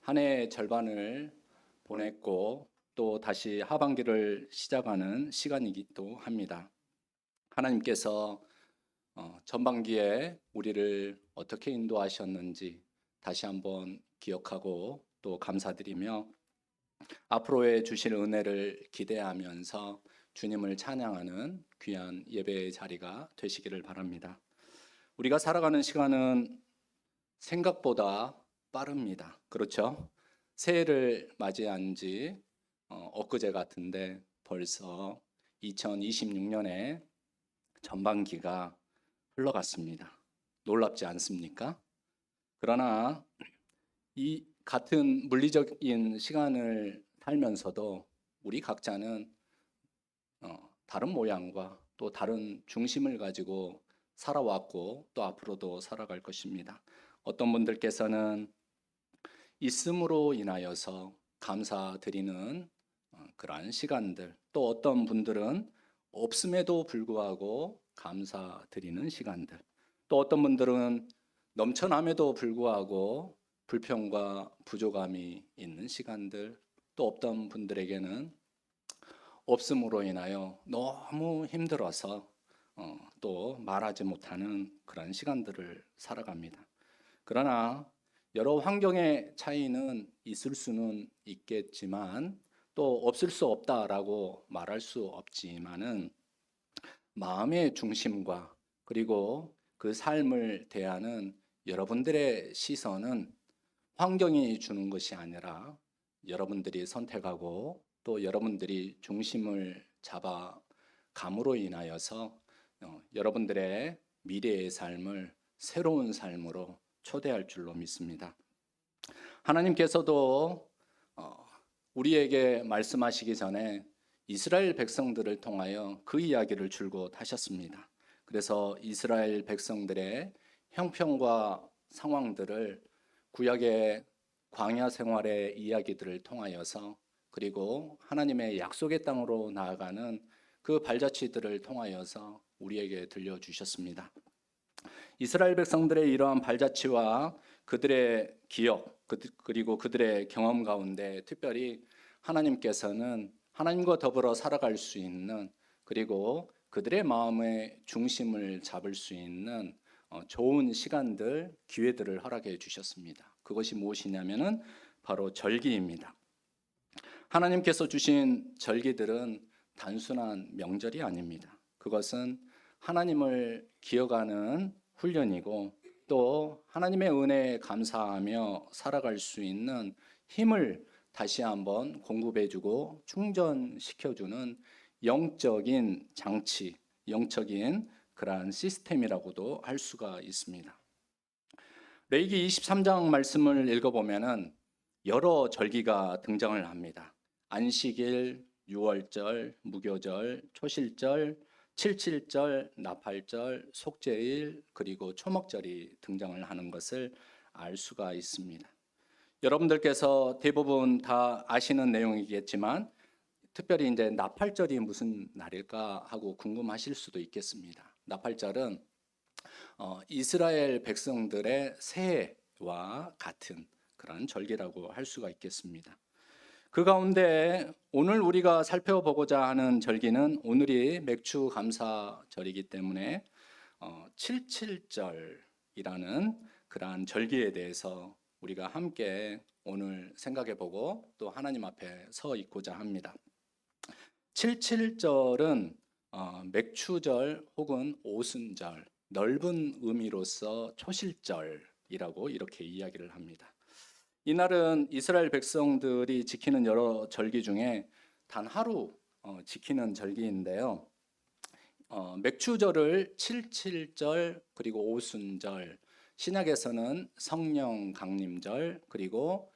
한 해의 절반을 보냈고 또 다시 하반기를 시작하는 시간이기도 합니다. 하나님께서 전반기에 우리를 어떻게 인도하셨는지 다시 한번 기억하고 또 감사드리며 앞으로의 주실 은혜를 기대하면서 주님을 찬양하는 귀한 예배의 자리가 되시기를 바랍니다. 우리가 살아가는 시간은 생각보다 빠릅니다. 그렇죠? 새해를 맞이한 지 엊그제 같은데 벌써 2026년의 전반기가 흘러갔습니다. 놀랍지 않습니까? 그러나 이 같은 물리적인 시간을 살면서도 우리 각자는 다른 모양과 또 다른 중심을 가지고 살아왔고 또 앞으로도 살아갈 것입니다. 어떤 분들께서는 있음으로 인하여서 감사드리는 그러한 시간들, 또 어떤 분들은 없음에도 불구하고 감사드리는 시간들, 또 어떤 분들은 넘쳐남에도 불구하고 불평과 부족함이 있는 시간들, 또 어떤 분들에게는 없음으로 인하여 너무 힘들어서 또 말하지 못하는 그런 시간들을 살아갑니다. 그러나 여러 환경의 차이는 있을 수는 있겠지만 또 없을 수 없다라고 말할 수 없지만은 마음의 중심과 그리고 그 삶을 대하는 여러분들의 시선은 환경이 주는 것이 아니라 여러분들이 선택하고 또 여러분들이 중심을 잡아 감으로 인하여서 여러분들의 미래의 삶을 새로운 삶으로 초대할 줄로 믿습니다. 하나님께서도 우리에게 말씀하시기 전에 이스라엘 백성들을 통하여 그 이야기를 줄곧 하셨습니다. 그래서 이스라엘 백성들의 형편과 상황들을 구약의 광야 생활의 이야기들을 통하여서 그리고 하나님의 약속의 땅으로 나아가는 그 발자취들을 통하여서 우리에게 들려주셨습니다. 이스라엘 백성들의 이러한 발자취와 그들의 기억 그리고 그들의 경험 가운데 특별히 하나님께서는 하나님과 더불어 살아갈 수 있는 그리고 그들의 마음의 중심을 잡을 수 있는 좋은 시간들, 기회들을 허락해 주셨습니다. 그것이 무엇이냐면은 바로 절기입니다. 하나님께서 주신 절기들은 단순한 명절이 아닙니다. 그것은 하나님을 기억하는 훈련이고 또 하나님의 은혜에 감사하며 살아갈 수 있는 힘을 다시 한번 공급해주고 충전시켜주는 영적인 장치, 영적인 그러한 시스템이라고도 할 수가 있습니다. 레위기 23장 말씀을 읽어보면은 여러 절기가 등장을 합니다. 안식일, 유월절, 무교절, 초실절, 칠칠절, 나팔절, 속죄일, 그리고 초목절이 등장을 하는 것을 알 수가 있습니다. 여러분들께서 대부분 다 아시는 내용이겠지만 특별히 이제 나팔절이 무슨 날일까 하고 궁금하실 수도 있겠습니다. 나팔절은 이스라엘 백성들의 새해와 같은 그런 절기라고 할 수가 있겠습니다. 그 가운데 오늘 우리가 살펴보고자 하는 절기는 오늘이 맥주 감사절이기 때문에 77절이라는 그러한 절기에 대해서 우리가 함께 오늘 생각해보고 또 하나님 앞에 서 있고자 합니다. 77절은 맥추절 혹은 오순절, 넓은 의미로서 초실절이라고 이렇게 이야기를 합니다. 이날은 이스라엘 백성들이 지키는 여러 절기 중에 단 하루 지키는 절기인데요. 맥추절을 77절 그리고 오순절, 신약에서는 성령 강림절 그리고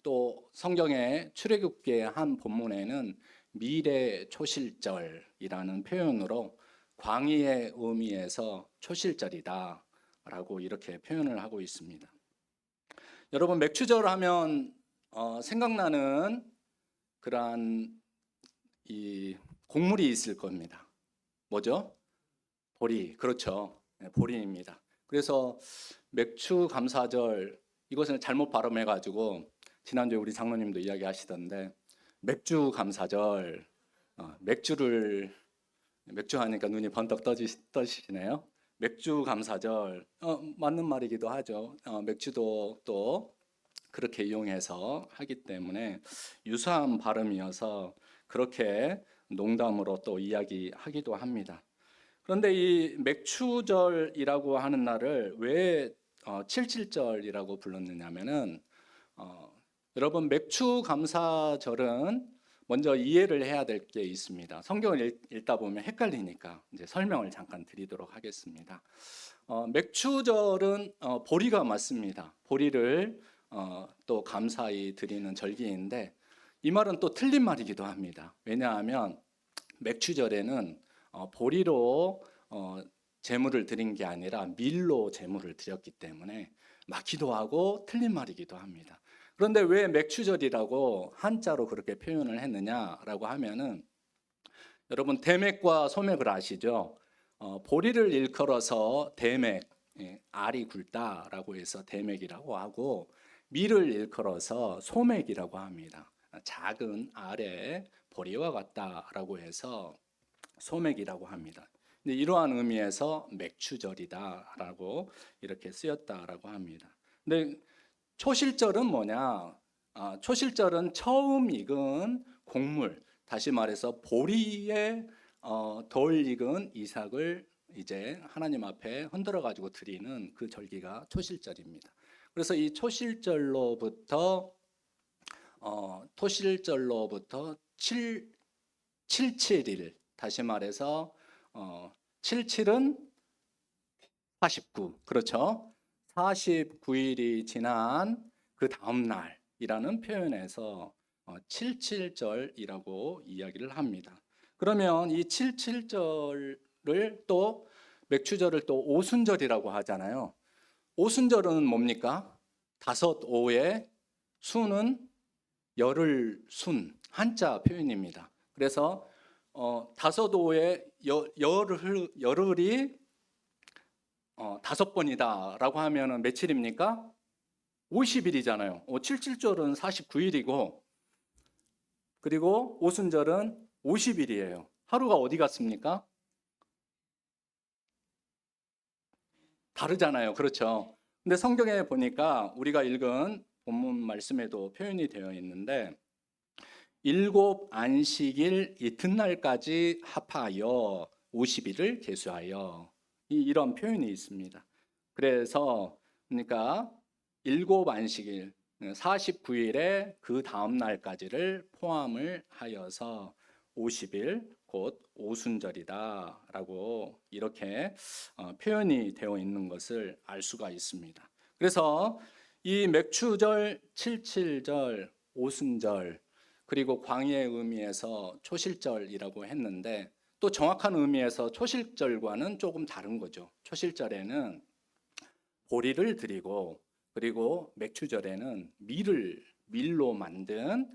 또 성경의 출애굽기의 한 본문에는 미래 초실절이라는 표현으로 광의의 의미에서 초실절이다 라고 이렇게 표현을 하고 있습니다. 여러분 맥추절 하면 생각나는 그러한 이 곡물이 있을 겁니다. 뭐죠? 보리. 그렇죠. 보리입니다. 그래서 맥추 감사절 이것을 잘못 발음해 가지고 지난주에 우리 장로님도 이야기하시던데 맥주 감사절, 맥주 하니까 눈이 번쩍 떠지시네요. 맥주 감사절, 맞는 말이기도 하죠. 맥주도 또 그렇게 이용해서 하기 때문에 유사한 발음이어서 그렇게 농담으로 또 이야기하기도 합니다. 그런데 이 맥추절이라고 하는 날을 왜 77절이라고 불렀느냐면은 여러분 맥추 감사절은 먼저 이해를 해야 될 게 있습니다. 성경을 읽다 보면 헷갈리니까 이제 설명을 잠깐 드리도록 하겠습니다. 맥추절은 보리가 맞습니다. 보리를 또 감사히 드리는 절기인데 이 말은 또 틀린 말이기도 합니다. 왜냐하면 맥추절에는 보리로 제물을 드린 게 아니라 밀로 제물을 드렸기 때문에 맞기도 하고 틀린 말이기도 합니다. 그런데 왜 맥추절이라고 한자로 그렇게 표현을 했느냐라고 하면은 여러분 대맥과 소맥을 아시죠? 보리를 일컬어서 대맥, 알이 굵다라고 해서 대맥이라고 하고 밀을 일컬어서 소맥이라고 합니다. 작은 알에 보리와 같다라고 해서 소맥이라고 합니다. 근데 이러한 의미에서 맥추절이다라고 이렇게 쓰였다라고 합니다. 근데 초실절은 뭐냐? 초실절은 처음 익은 곡물, 다시 말해서 보리에 덜 익은 이삭을 이제 하나님 앞에 흔들어 가지고 드리는 그 절기가 초실절입니다. 그래서 이 초실절로부터 77일, 다시 말해서 77은 49, 그렇죠? 49일이 지난 그 다음 날이라는 표현에서 77절이라고 이야기를 합니다. 그러면 이 77절을 또 맥추절을 또 오순절이라고 하잖아요. 오순절은 뭡니까? 다섯 오의 순은 열흘 순, 한자 표현입니다. 그래서 다섯 오의 열흘이 5번이다라고 하면은 며칠입니까? 50일이잖아요. 77절은 49일이고 그리고 오순절은 50일이에요. 하루가 어디 갔습니까? 다르잖아요. 그렇죠? 근데 성경에 보니까 우리가 읽은 본문 말씀에도 표현이 되어 있는데 일곱 안식일 이튿날까지 합하여 50일을 계수하여 이런 표현이 있습니다. 그래서 그러니까 일곱 안식일 49일에 그 다음 날까지를 포함을 하여서 50일 곧 오순절이다라고 이렇게 표현이 되어 있는 것을 알 수가 있습니다. 그래서 이 맥추절, 칠칠절, 오순절 그리고 광야의 의미에서 초실절이라고 했는데 또 정확한 의미에서 초실절과는 조금 다른 거죠. 초실절에는 보리를 드리고 그리고 맥추절에는 밀로 만든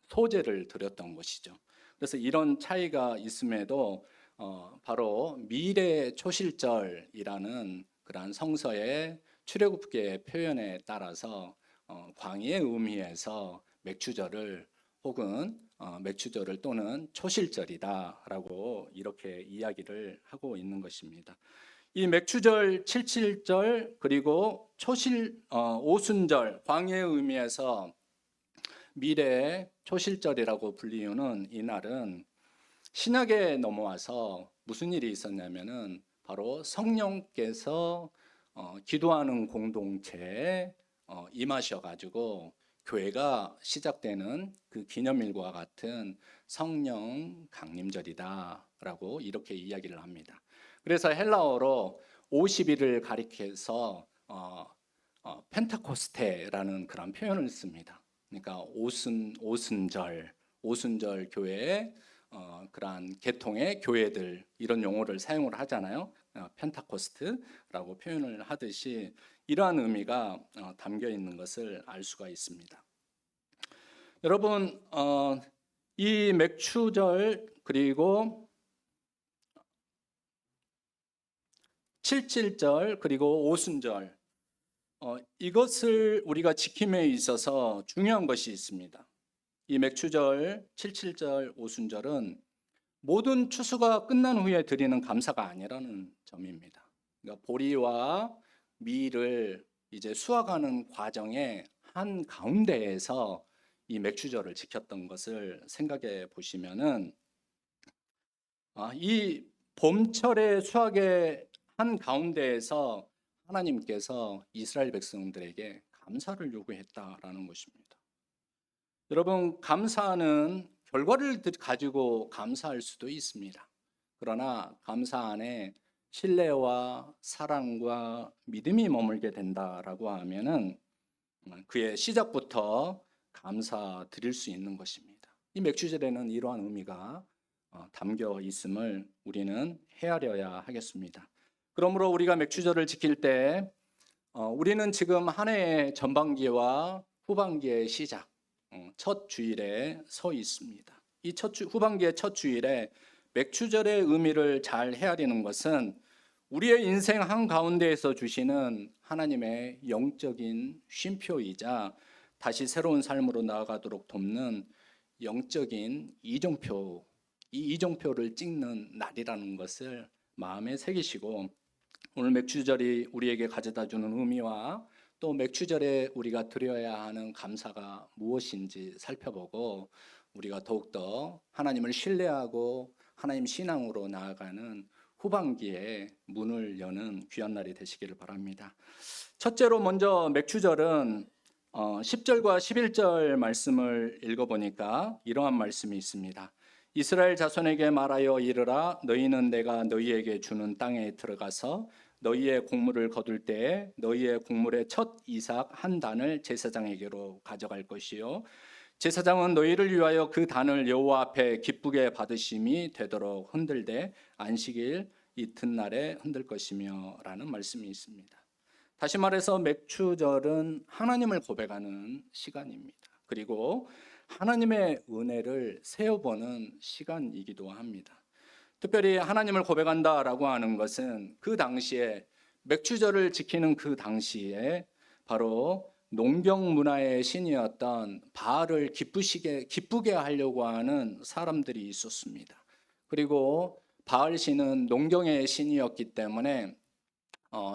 소제를 드렸던 것이죠. 그래서 이런 차이가 있음에도 바로 밀의 초실절이라는 그러한 성서의 출애굽기의 표현에 따라서 광야의 의미에서 맥추절을 혹은 맥추절을 또는 초실절이다라고 이렇게 이야기를 하고 있는 것입니다. 이 맥추절, 칠칠절 그리고 오순절, 광야의 의미에서 미래의 초실절이라고 불리우는 이 날은 신약에 넘어와서 무슨 일이 있었냐면은 바로 성령께서 기도하는 공동체에 임하셔가지고 교회가 시작되는 그 기념일과 같은 성령 강림절이다라고 이렇게 이야기를 합니다. 그래서 헬라어로 50일을 가리켜서 펜타코스테라는 그런 표현을 씁니다. 그러니까 오순절 교회의 그러한 계통의 교회들 이런 용어를 사용을 하잖아요. 펜타코스트라고 표현을 하듯이 이러한 의미가 담겨 있는 것을 알 수가 있습니다. 여러분 이 맥추절 그리고 칠칠절 그리고 오순절 이것을 우리가 지킴에 있어서 중요한 것이 있습니다. 이 맥추절, 칠칠절, 오순절은 모든 추수가 끝난 후에 드리는 감사가 아니라는 점입니다. 그러니까 보리와 밀을 이제 수확하는 과정의 한 가운데에서 이 맥추절을 지켰던 것을 생각해 보시면은 이 봄철의 수확의 한 가운데에서 하나님께서 이스라엘 백성들에게 감사를 요구했다라는 것입니다. 여러분, 감사는 결과를 가지고 감사할 수도 있습니다. 그러나 감사 안에 신뢰와 사랑과 믿음이 머물게 된다라고 하면은 그의 시작부터 감사드릴 수 있는 것입니다. 이 맥주절에는 이러한 의미가 담겨 있음을 우리는 헤아려야 하겠습니다. 그러므로 우리가 맥주절을 지킬 때 우리는 지금 한 해의 전반기와 후반기의 시작, 첫 주일에 서 있습니다. 이 후반기의 첫 주일에 맥주절의 의미를 잘 헤아리는 것은 우리의 인생 한가운데에서 주시는 하나님의 영적인 쉼표이자 다시 새로운 삶으로 나아가도록 돕는 영적인 이정표, 이 이정표를 찍는 날이라는 것을 마음에 새기시고, 오늘 맥주절이 우리에게 가져다주는 의미와 또 맥주절에 우리가 드려야 하는 감사가 무엇인지 살펴보고 우리가 더욱더 하나님을 신뢰하고 하나님 신앙으로 나아가는 후반기에 문을 여는 귀한 날이 되시기를 바랍니다. 첫째로 먼저 맥주절은 10절과 11절 말씀을 읽어보니까 이러한 말씀이 있습니다. 이스라엘 자손에게 말하여 이르라, 너희는 내가 너희에게 주는 땅에 들어가서 너희의 곡물을 거둘 때에 너희의 곡물의 첫 이삭 한 단을 제사장에게로 가져갈 것이요, 제사장은 너희를 위하여 그 단을 여호와 앞에 기쁘게 받으심이 되도록 흔들되 안식일 이튿날에 흔들 것이며 라는 말씀이 있습니다. 다시 말해서 맥추절은 하나님을 고백하는 시간입니다. 그리고 하나님의 은혜를 세어보는 시간이기도 합니다. 특별히 하나님을 고백한다라고 하는 것은 그 당시에 맥추절을 지키는 그 당시에 바로 농경 문화의 신이었던 바알을 기쁘게 하려고 하는 사람들이 있었습니다. 그리고 바알 신은 농경의 신이었기 때문에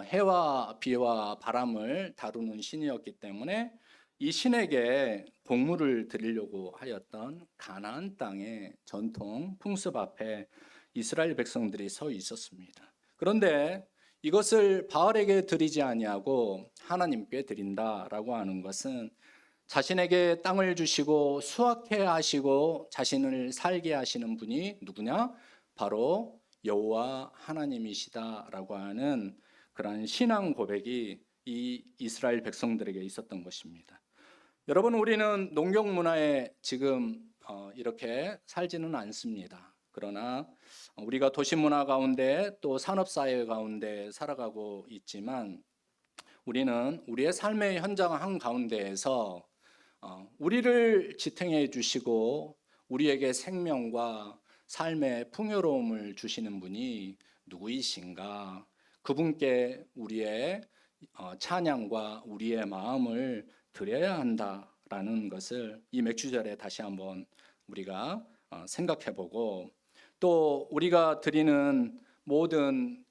해와 비와 바람을 다루는 신이었기 때문에 이 신에게 곡물을 드리려고 하였던 가나안 땅의 전통 풍습 앞에 이스라엘 백성들이 서 있었습니다. 그런데 이것을 바알에게 드리지 아니하고 하나님께 드린다라고 하는 것은 자신에게 땅을 주시고 수확해 하시고 자신을 살게 하시는 분이 누구냐? 바로 여호와 하나님이시다라고 하는 그러한 신앙 고백이 이 이스라엘 백성들에게 있었던 것입니다. 여러분, 우리는 농경 문화에 지금 이렇게 살지는 않습니다. 그러나 우리가 도시 문화 가운데 또 산업 사회 가운데 살아가고 있지만 우리는 우리의 삶의 현장 한가운데에서 우리를 지탱해 주시고 우리에게 생명과 삶의 풍요로움을 주시는 분이 누구이신가? 그분께 우리의 찬양과 우리의 마음을 드려야 한다라는 것을 이 맥주절에 다시 한번 우리가 생각해보고, 또 우리가 드리는 모든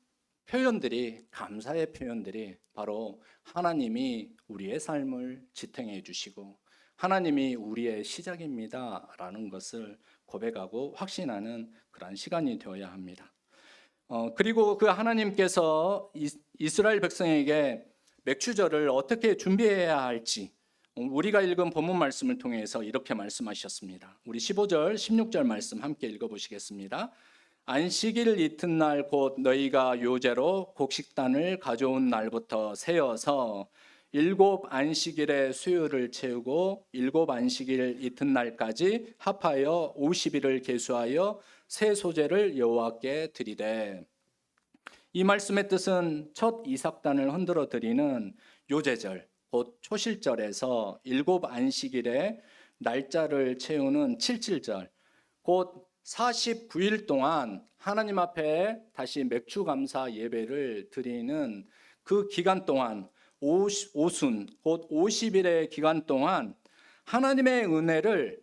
표현들이, 감사의 표현들이 바로 하나님이 우리의 삶을 지탱해 주시고 하나님이 우리의 시작입니다라는 것을 고백하고 확신하는 그러한 시간이 되어야 합니다. 그리고 그 하나님께서 이스라엘 백성에게 맥추절을 어떻게 준비해야 할지 우리가 읽은 본문 말씀을 통해서 이렇게 말씀하셨습니다. 우리 15절, 16절 말씀 함께 읽어보시겠습니다. 안식일 이튿날 곧 너희가 요제로 곡식단을 가져온 날부터 세어서 7 안식일의 수요를 채우고 7 안식일 이튿날까지 합하여 50일을 계수하여 새 소재를 여호와께 드리되. 이 말씀의 뜻은 첫 이삭단을 흔들어 드리는 요제절, 곧 초실절에서 7 안식일의 날짜를 채우는 칠칠절, 곧 49일 동안 하나님 앞에 다시 맥주 감사 예배를 드리는 그 기간 동안 오순 곧 50일의 기간 동안 하나님의 은혜를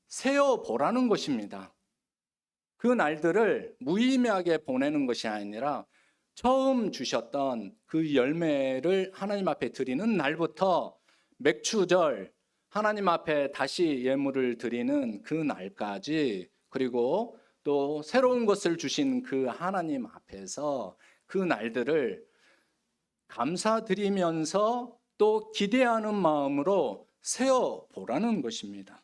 세어 보라는 것입니다. 그 날들을 무의미하게 보내는 것이 아니라 처음 주셨던 그 열매를 하나님 앞에 드리는 날부터 맥추절 하나님 앞에 다시 예물을 드리는 그 날까지, 그리고 또 새로운 것을 주신 그 하나님 앞에서 그 날들을 감사드리면서 또 기대하는 마음으로 세어 보라는 것입니다.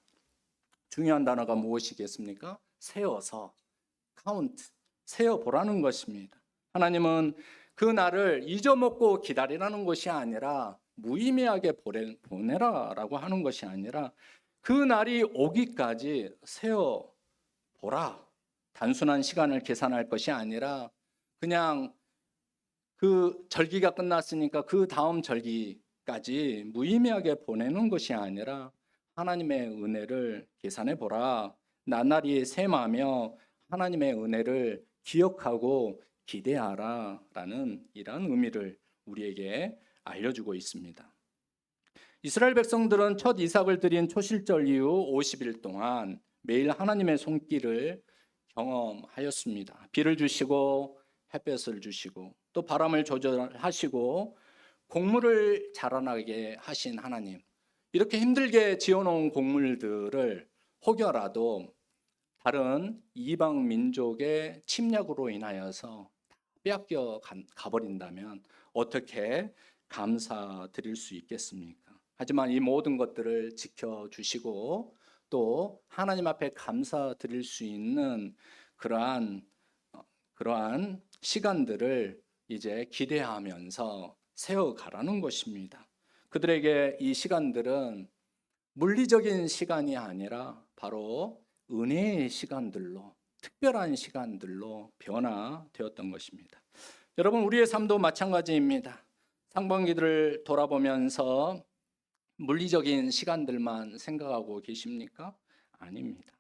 중요한 단어가 무엇이겠습니까? 세어서, 카운트, 세어 보라는 것입니다. 하나님은 그 날을 잊어먹고 기다리라는 것이 아니라 무의미하게 보내라라고 하는 것이 아니라 그 날이 오기까지 세어 보라. 단순한 시간을 계산할 것이 아니라 그냥 그 절기가 끝났으니까 그 다음 절기까지 무의미하게 보내는 것이 아니라 하나님의 은혜를 계산해 보라. 나날이 셈하며 하나님의 은혜를 기억하고 기대하라 라는 이러한 의미를 우리에게 알려주고 있습니다. 이스라엘 백성들은 첫 이삭을 드린 초실절 이후 50일 동안 매일 하나님의 손길을 경험하였습니다. 비를 주시고 햇볕을 주시고 또 바람을 조절하시고 곡물을 자라나게 하신 하나님, 이렇게 힘들게 지어놓은 곡물들을 혹여라도 다른 이방 민족의 침략으로 인하여서 빼앗겨 가버린다면 어떻게 감사드릴 수 있겠습니까? 하지만 이 모든 것들을 지켜주시고 또 하나님 앞에 감사드릴 수 있는 그러한 시간들을 이제 기대하면서 세워가라는 것입니다. 그들에게 이 시간들은 물리적인 시간이 아니라 바로 은혜의 시간들로, 특별한 시간들로 변화되었던 것입니다. 여러분, 우리의 삶도 마찬가지입니다. 상반기를 돌아보면서 물리적인 시간들만 생각하고 계십니까? 아닙니다.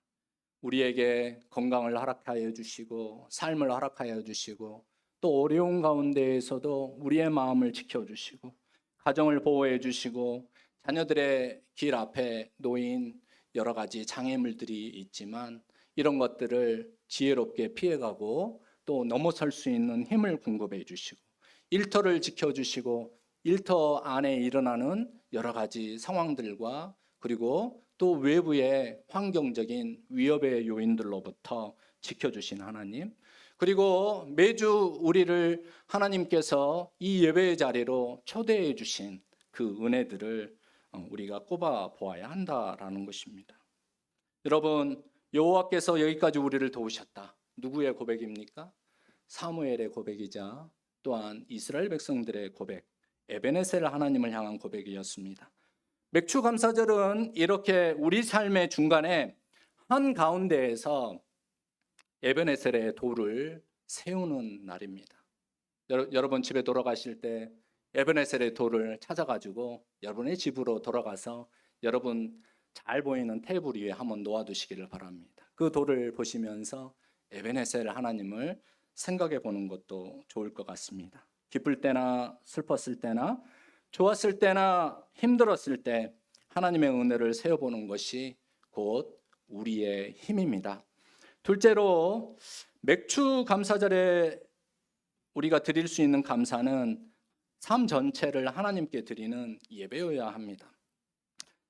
우리에게 건강을 허락하여 주시고 삶을 허락하여 주시고 또 어려운 가운데에서도 우리의 마음을 지켜주시고 가정을 보호해 주시고 자녀들의 길 앞에 놓인 여러 가지 장애물들이 있지만 이런 것들을 지혜롭게 피해가고 또 넘어설 수 있는 힘을 공급해 주시고 일터를 지켜주시고 일터 안에 일어나는 여러 가지 상황들과 그리고 또 외부의 환경적인 위협의 요인들로부터 지켜주신 하나님, 그리고 매주 우리를 하나님께서 이 예배의 자리로 초대해 주신 그 은혜들을 우리가 꼽아 보아야 한다라는 것입니다. 여러분, 여호와께서 여기까지 우리를 도우셨다. 누구의 고백입니까? 사무엘의 고백이자 또한 이스라엘 백성들의 고백, 에베네셀 하나님을 향한 고백이었습니다. 맥추 감사절은 이렇게 우리 삶의 중간에 한 가운데에서 에베네셀의 돌을 세우는 날입니다. 여러분 집에 돌아가실 때 에베네셀의 돌을 찾아가지고 여러분의 집으로 돌아가서 여러분 잘 보이는 테이블 위에 한번 놓아두시기를 바랍니다. 그 돌을 보시면서 에베네셀 하나님을 생각해 보는 것도 좋을 것 같습니다. 기쁠 때나 슬펐을 때나 좋았을 때나 힘들었을 때 하나님의 은혜를 세어보는 것이 곧 우리의 힘입니다. 둘째로 맥추 감사절에 우리가 드릴 수 있는 감사는 삶 전체를 하나님께 드리는 예배여야 합니다.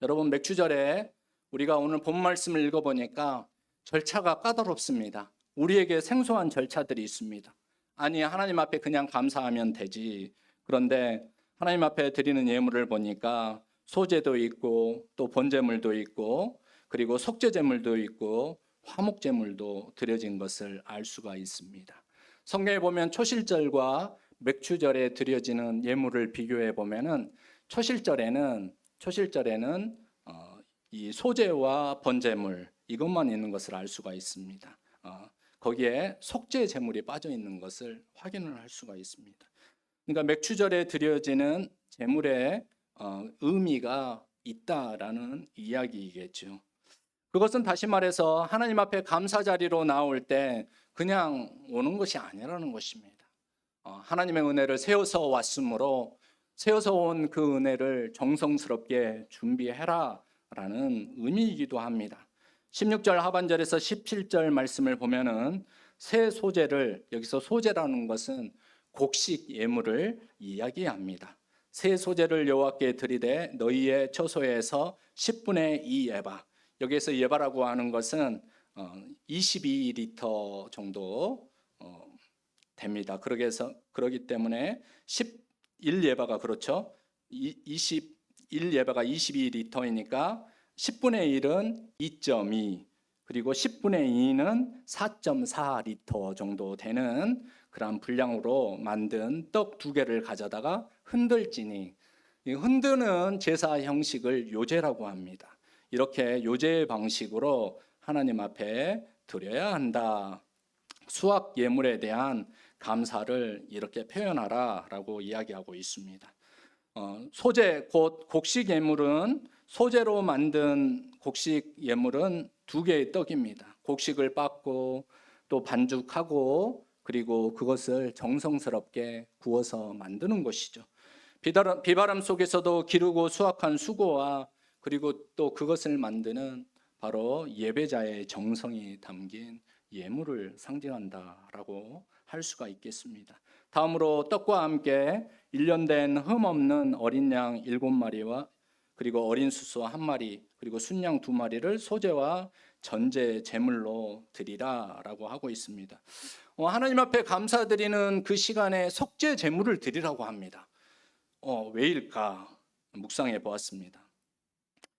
여러분, 맥추절에 우리가 오늘 본 말씀을 읽어보니까 절차가 까다롭습니다. 우리에게 생소한 절차들이 있습니다. 아니, 하나님 앞에 그냥 감사하면 되지. 그런데 하나님 앞에 드리는 예물을 보니까 소제도 있고 또 번제물도 있고 그리고 속죄제물도 있고 화목제물도 드려진 것을 알 수가 있습니다. 성경에 보면 초실절과 맥추절에 드려지는 예물을 비교해 보면은 초실절에는 이 소제와 번제물 이것만 있는 것을 알 수가 있습니다. 거기에 속죄 제물이 빠져 있는 것을 확인을 할 수가 있습니다. 그러니까 맥추절에 드려지는 제물의 의미가 있다라는 이야기이겠죠. 그것은 다시 말해서 하나님 앞에 감사 자리로 나올 때 그냥 오는 것이 아니라는 것입니다. 하나님의 은혜를 세워서 왔으므로 세워서 온 그 은혜를 정성스럽게 준비해라 라는 의미이기도 합니다. 16절 하반절에서 17절 말씀을 보면은 새 소재를, 여기서 소재라는 것은 곡식 예물을 이야기합니다. 새 소재를 여호와께 드리되 너희의 처소에서 10분의 2 에바, 여기에서 예바라고 하는 것은 22리터 정도 됩니다. 그러기 때문에 11예바가 그렇죠. 21예바가 22리터이니까 10분의 1은 2.2, 그리고 10분의 2는 4.4리터 정도 되는 그런 분량으로 만든 떡 2개를 가져다가 흔들지니, 이 흔드는 제사 형식을 요제라고 합니다. 이렇게 요제의 방식으로 하나님 앞에 드려야 한다. 수확 예물에 대한 감사를 이렇게 표현하라 라고 이야기하고 있습니다. 소재, 곧 곡식 예물은, 소재로 만든 곡식 예물은 2개의 떡입니다. 곡식을 빻고 또 반죽하고 그리고 그것을 정성스럽게 구워서 만드는 것이죠. 비바람 속에서도 기르고 수확한 수고와 그리고 또 그것을 만드는 바로 예배자의 정성이 담긴 예물을 상징한다라고 할 수가 있겠습니다. 다음으로 떡과 함께 1년 된 흠 없는 어린 양 7마리와 그리고 어린 수소 1마리 그리고 순양 2마리를 소재와 전제 제물로 드리라라고 하고 있습니다. 하나님 앞에 감사드리는 그 시간에 속죄 제물을 드리라고 합니다. 왜일까? 묵상해 보았습니다.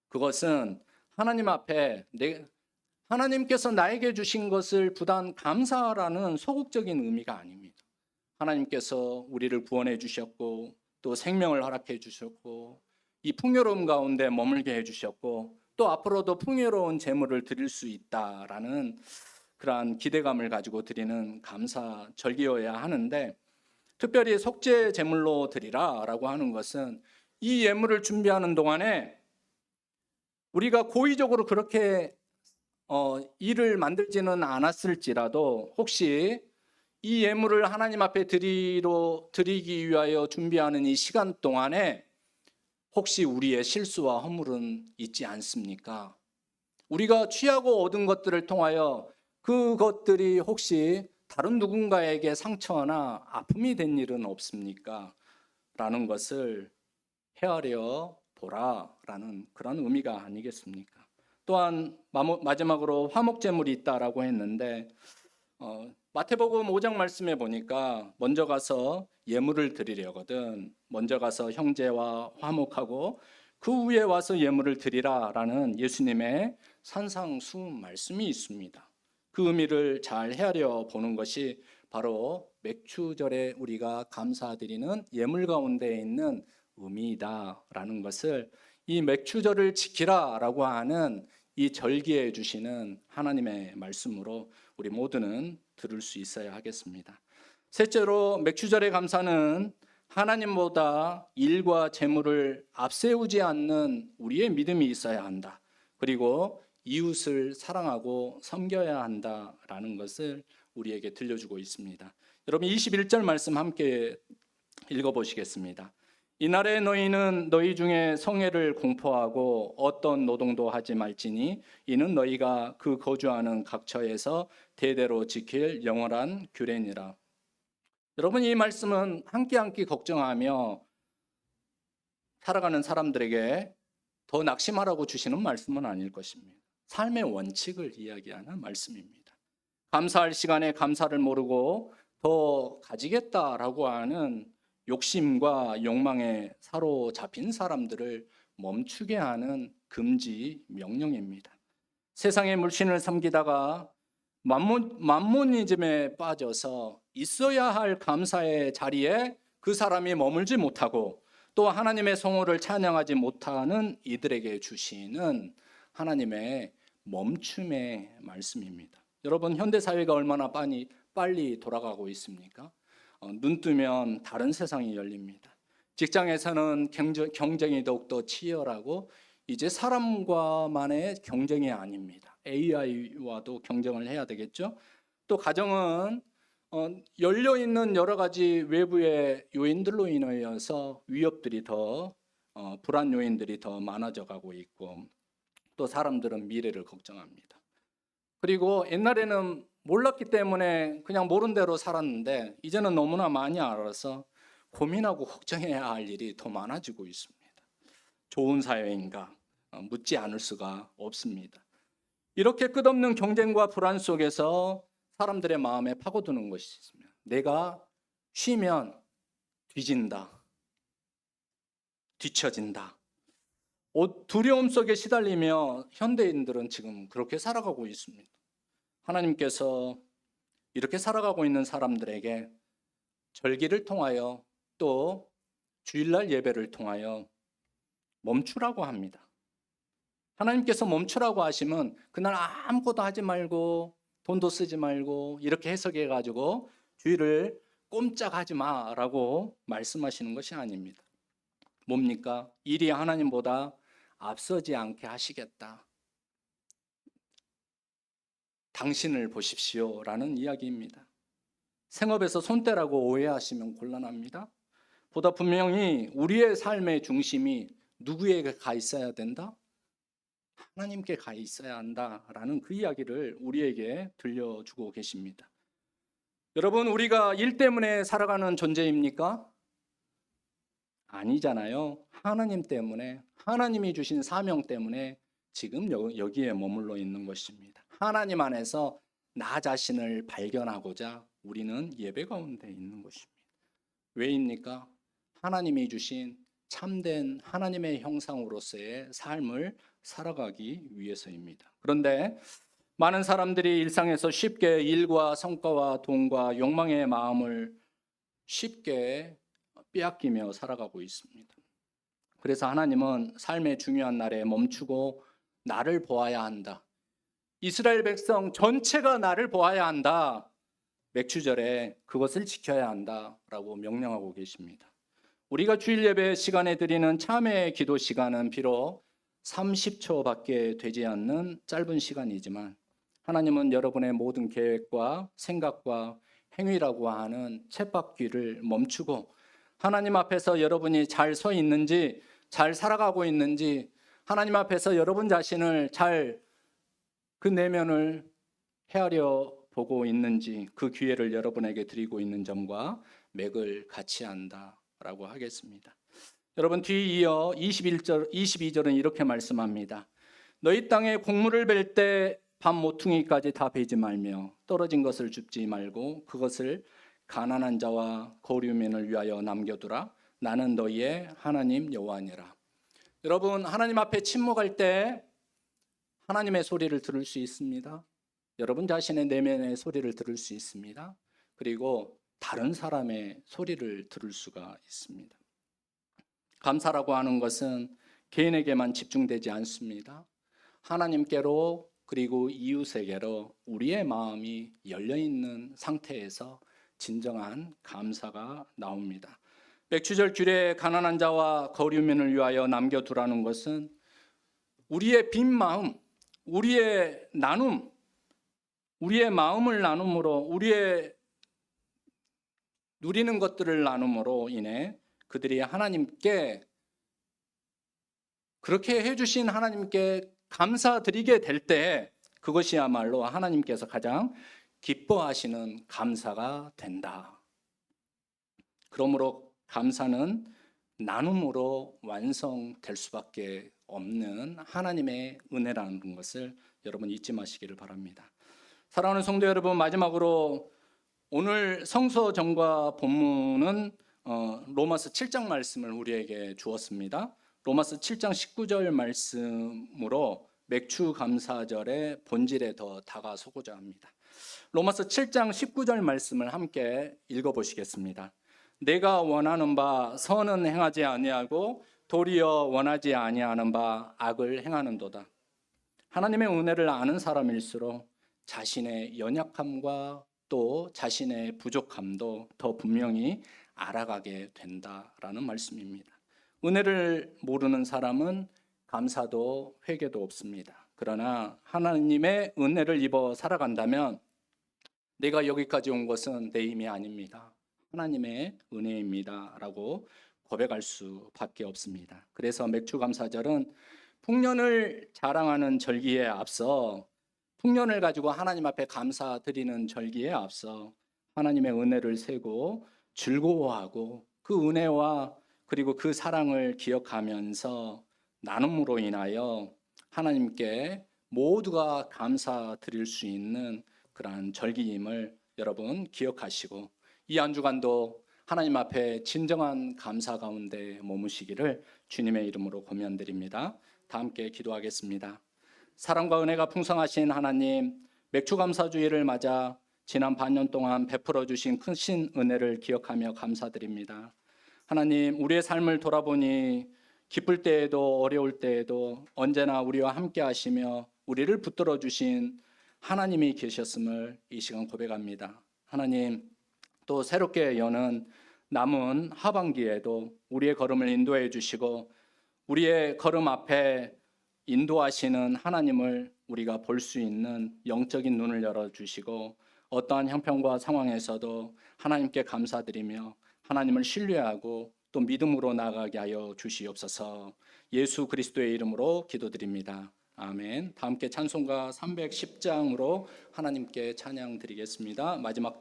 그것은 하나님 앞에 하나님께서 나에게 주신 것을 부단 감사하라는 소극적인 의미가 아닙니다. 하나님께서 우리를 구원해 주셨고 또 생명을 허락해 주셨고 이 풍요로움 가운데 머물게 해 주셨고 또 앞으로도 풍요로운 재물을 드릴 수 있다라는 그러한 기대감을 가지고 드리는 감사 절기여야 하는데, 특별히 속죄 제물로 드리라라고 하는 것은 이 예물을 준비하는 동안에 우리가 고의적으로 그렇게 일을 만들지는 않았을지라도 혹시 이 예물을 하나님 앞에 드리기 위하여 준비하는 이 시간 동안에 혹시 우리의 실수와 허물은 있지 않습니까? 우리가 취하고 얻은 것들을 통하여 그것들이 혹시 다른 누군가에게 상처나 아픔이 된 일은 없습니까? 라는 것을 헤아려 보라라는 그런 의미가 아니겠습니까? 또한 마지막으로 화목제물이 있다라고 했는데 마태복음 5장 말씀에 보니까 먼저 가서 예물을 드리려거든 먼저 가서 형제와 화목하고 그 후에 와서 예물을 드리라라는 예수님의 산상수훈 말씀이 있습니다. 그 의미를 잘 헤아려 보는 것이 바로 맥추절에 우리가 감사드리는 예물 가운데 있는 의미이다라는 것을 이 맥추절을 지키라라고 하는 이 절기에 주시는 하나님의 말씀으로 우리 모두는 들을 수 있어야 하겠습니다. 셋째로 맥추절의 감사는 하나님보다 일과 재물을 앞세우지 않는 우리의 믿음이 있어야 한다. 그리고 이웃을 사랑하고 섬겨야 한다라는 것을 우리에게 들려주고 있습니다. 여러분 21절 말씀 함께 읽어보시겠습니다. 이날에 너희는 너희 중에 성회를 공포하고 어떤 노동도 하지 말지니 이는 너희가 그 거주하는 각처에서 대대로 지킬 영원한 규례니라. 여러분 이 말씀은 한 끼 한 끼 걱정하며 살아가는 사람들에게 더 낙심하라고 주시는 말씀은 아닐 것입니다. 삶의 원칙을 이야기하는 말씀입니다. 감사할 시간에 감사를 모르고 더 가지겠다라고 하는 욕심과 욕망에 사로잡힌 사람들을 멈추게 하는 금지 명령입니다. 세상의 물신을 섬기다가 만모니즘에 빠져서 있어야 할 감사의 자리에 그 사람이 머물지 못하고 또 하나님의 성호를 찬양하지 못하는 이들에게 주시는 하나님의 멈춤의 말씀입니다. 여러분 현대 사회가 얼마나 빨리 돌아가고 있습니까? 눈 뜨면 다른 세상이 열립니다. 직장에서는 경쟁이 더욱더 치열하고 이제 사람과만의 경쟁이 아닙니다. AI와도 경쟁을 해야 되겠죠. 또 가정은 열려 있는 여러 가지 외부의 요인들로 인하여서 위협들이 더 불안 요인들이 더 많아져 가고 있고, 또 사람들은 미래를 걱정합니다. 그리고 옛날에는 몰랐기 때문에 그냥 모른 대로 살았는데, 이제는 너무나 많이 알아서 고민하고 걱정해야 할 일이 더 많아지고 있습니다. 좋은 사회인가? 묻지 않을 수가 없습니다. 이렇게 끝없는 경쟁과 불안 속에서 사람들의 마음에 파고드는 것이 있습니다. 내가 쉬면 뒤진다, 뒤처진다. 두려움 속에 시달리며 현대인들은 지금 그렇게 살아가고 있습니다. 하나님께서 이렇게 살아가고 있는 사람들에게 절기를 통하여 또 주일날 예배를 통하여 멈추라고 합니다. 하나님께서 멈추라고 하시면 그날 아무것도 하지 말고 돈도 쓰지 말고 이렇게 해석해 가지고 주일을 꼼짝하지 마라고 말씀하시는 것이 아닙니다. 뭡니까? 일이 하나님보다 앞서지 않게 하시겠다. 당신을 보십시오라는 이야기입니다. 생업에서 손대라고 오해하시면 곤란합니다. 보다 분명히 우리의 삶의 중심이 누구에게 가 있어야 된다? 하나님께 가 있어야 한다라는 그 이야기를 우리에게 들려주고 계십니다. 여러분, 우리가 일 때문에 살아가는 존재입니까? 아니잖아요. 하나님 때문에, 하나님이 주신 사명 때문에 지금 여기에 머물러 있는 것입니다. 하나님 안에서 나 자신을 발견하고자 우리는 예배 가운데 있는 것입니다. 왜입니까? 하나님이 주신 참된 하나님의 형상으로서의 삶을 살아가기 위해서입니다. 그런데 많은 사람들이 일상에서 쉽게 일과 성과와 돈과 욕망의 마음을 쉽게 빼앗기며 살아가고 있습니다. 그래서 하나님은 삶의 중요한 날에 멈추고 나를 보아야 한다. 이스라엘 백성 전체가 나를 보아야 한다. 맥추절에 그것을 지켜야 한다라고 명령하고 계십니다. 우리가 주일 예배 시간에 드리는 참회의 기도 시간은 비록 30초밖에 되지 않는 짧은 시간이지만 하나님은 여러분의 모든 계획과 생각과 행위라고 하는 쳇바퀴를 멈추고 하나님 앞에서 여러분이 잘 서 있는지, 잘 살아가고 있는지, 하나님 앞에서 여러분 자신을 잘 그 내면을 헤아려 보고 있는지 그 기회를 여러분에게 드리고 있는 점과 맥을 같이 한다라고 하겠습니다. 여러분, 뒤이어 22절은 이렇게 말씀합니다. 너희 땅에 곡물을 벨 때 밤 모퉁이까지 다 베지 말며 떨어진 것을 줍지 말고 그것을 가난한 자와 거류민을 위하여 남겨두라. 나는 너희의 하나님 여호와니라. 여러분, 하나님 앞에 침묵할 때 하나님의 소리를 들을 수 있습니다. 여러분 자신의 내면의 소리를 들을 수 있습니다. 그리고 다른 사람의 소리를 들을 수가 있습니다. 감사라고 하는 것은 개인에게만 집중되지 않습니다. 하나님께로 그리고 이웃에게로 우리의 마음이 열려있는 상태에서 진정한 감사가 나옵니다. 맥추절 규례에 가난한 자와 거류민을 위하여 남겨두라는 것은 우리의 빈 마음, 우리의 나눔, 우리의 마음을 나눔으로, 우리의 누리는 것들을 나눔으로 인해 그들이 하나님께, 그렇게 해주신 하나님께 감사드리게 될 때 그것이야말로 하나님께서 가장 기뻐하시는 감사가 된다. 그러므로 감사는 나눔으로 완성될 수밖에 없는 하나님의 은혜라는 것을 여러분 잊지 마시기를 바랍니다. 사랑하는 성도 여러분, 마지막으로 오늘 성서정과 본문은 로마서 7장 말씀을 우리에게 주었습니다. 로마서 7장 19절 말씀으로 맥추 감사절의 본질에 더 다가서고자 합니다. 로마서 7장 19절 말씀을 함께 읽어보시겠습니다. 내가 원하는 바 선은 행하지 아니하고 도리어 원하지 아니하는 바 악을 행하는도다. 하나님의 은혜를 아는 사람일수록 자신의 연약함과 또 자신의 부족함도 더 분명히 알아가게 된다라는 말씀입니다. 은혜를 모르는 사람은 감사도 회개도 없습니다. 그러나 하나님의 은혜를 입어 살아간다면 내가 여기까지 온 것은 내 힘이 아닙니다. 하나님의 은혜입니다. 라고 고백할 수밖에 없습니다. 그래서 맥주감사절은 풍년을 자랑하는 절기에 앞서 풍년을 가지고 하나님 앞에 감사드리는 절기에 앞서 하나님의 은혜를 세고 즐거워하고 그 은혜와 그리고 그 사랑을 기억하면서 나눔으로 인하여 하나님께 모두가 감사드릴 수 있는 그러한 절기임을 여러분 기억하시고 이 한 주간도 하나님 앞에 진정한 감사 가운데 머무시기를 주님의 이름으로 권면드립니다. 다 함께 기도하겠습니다. 사랑과 은혜가 풍성하신 하나님, 맥주감사주의를 맞아 지난 반년 동안 베풀어 주신 크신 은혜를 기억하며 감사드립니다. 하나님, 우리의 삶을 돌아보니 기쁠 때에도 어려울 때에도 언제나 우리와 함께 하시며 우리를 붙들어 주신 하나님이 계셨음을 이 시간 고백합니다. 하나님, 또 새롭게 여는 남은 하반기에도 우리의 걸음을 인도해 주시고 우리의 걸음 앞에 인도하시는 하나님을 우리가 볼 수 있는 영적인 눈을 열어주시고 어떠한 형편과 상황에서도 하나님께 감사드리며 하나님을 신뢰하고 또 믿음으로 나아가게 하여 주시옵소서. 예수 그리스도의 이름으로 기도드립니다. 아멘. 다 함께 찬송가 310장으로 하나님께 찬양 드리겠습니다. 마지막